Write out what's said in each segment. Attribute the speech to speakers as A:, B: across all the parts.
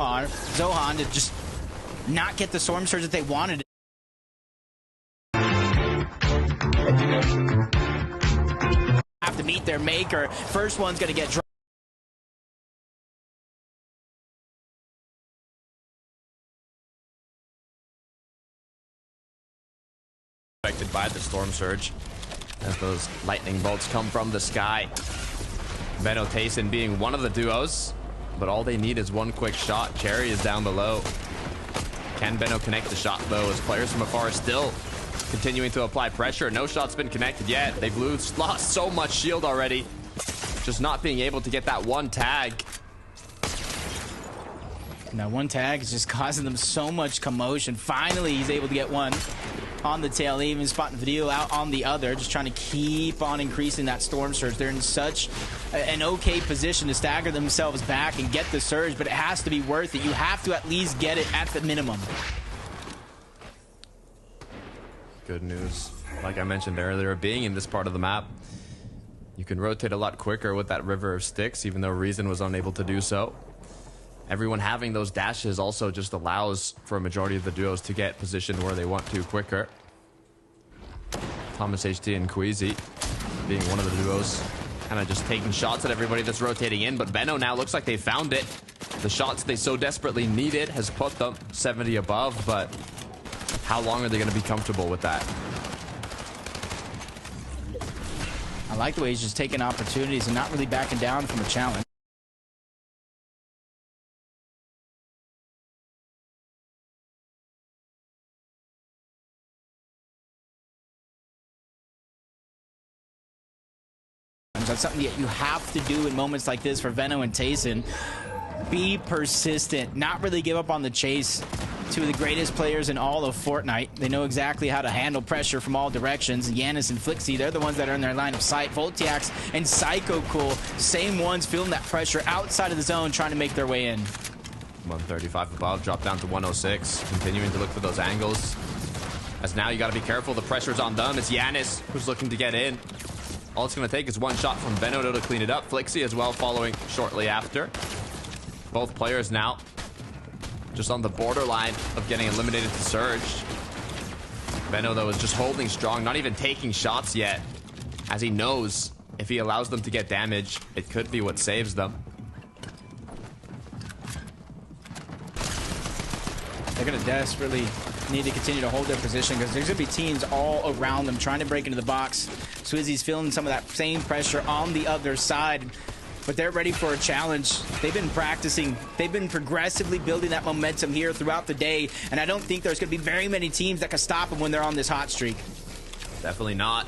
A: Zohan to just not get the Storm Surge that they wanted. Have to meet their maker. First one's going to get dropped.
B: Affected by the Storm Surge as those lightning bolts come from the sky. Veno Tayson being one of the duos, but all they need is one quick shot. Cherry is down below. Can Veno connect the shot though, as players from afar are still continuing to apply pressure? No shot's been connected yet. They've lost so much shield already. Just not being able to get that one tag.
A: And that one tag is just causing them so much commotion. Finally, he's able to get one on the tail, even spotting the video out on the other, just trying to keep on increasing that Storm Surge. They're in such an okay position to stagger themselves back and get the Surge, but it has to be worth it. You have to at least get it at the minimum.
B: Good news. Like I mentioned earlier, being in this part of the map, you can rotate a lot quicker with that River of Sticks, even though Reason was unable to do so. Everyone having those dashes also just allows for a majority of the duos to get positioned where they want to quicker. Thomas HT and Queasy being one of the duos, kind of just taking shots at everybody that's rotating in, but Veno now looks like they found it. The shots they so desperately needed has put them 70 above, but how long are they going to be comfortable with that?
A: I like the way he's just taking opportunities and not really backing down from a challenge. That's something that you have to do in moments like this for Veno and Tayson. Be persistent, not really give up on the chase. Two of the greatest players in all of Fortnite. They know exactly how to handle pressure from all directions. Yanis and Flixie, they're the ones that are in their line of sight. Voltiax and Psycho Cool, same ones feeling that pressure outside of the zone, trying to make their way in.
B: 135 above, drop down to 106, continuing to look for those angles. As now you got to be careful, the pressure's on them. It's Yanis who's looking to get in. All it's going to take is one shot from Veno to clean it up. Flixie as well following shortly after. Both players now just on the borderline of getting eliminated to Surge. Veno, though, is just holding strong, not even taking shots yet, as he knows if he allows them to get damage, it could be what saves them.
A: They're going to desperately need to continue to hold their position because there's going to be teams all around them trying to break into the box. Swizzy's feeling some of that same pressure on the other side, but they're ready for a challenge. They've been practicing. They've been progressively building that momentum here throughout the day, and I don't think there's going to be very many teams that can stop them when they're on this hot streak.
B: Definitely not.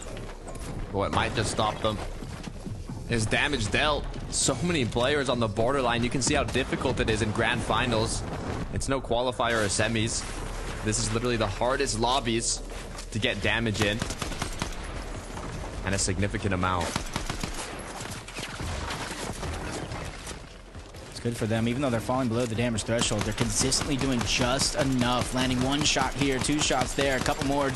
B: But what might just stop them is damage dealt. So many players on the borderline. You can see how difficult it is in grand finals. It's no qualifier or semis. This is literally the hardest lobbies to get damage in, and a significant amount.
A: It's good for them. Even though they're falling below the damage threshold, they're consistently doing just enough. Landing one shot here, two shots there, a couple more,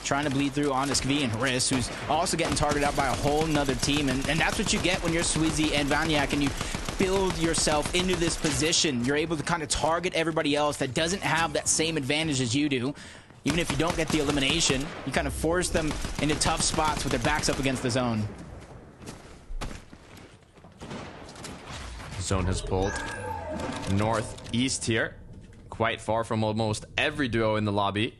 A: trying to bleed through on Skv and Hriss, who's also getting targeted out by a whole nother team. And that's what you get when you're Swizzy and Vaniac and you build yourself into this position. You're able to kind of target everybody else that doesn't have that same advantage as you do. Even if you don't get the elimination, you kind of force them into tough spots with their backs up against the zone.
B: Zone has pulled northeast here, quite far from almost every duo in the lobby.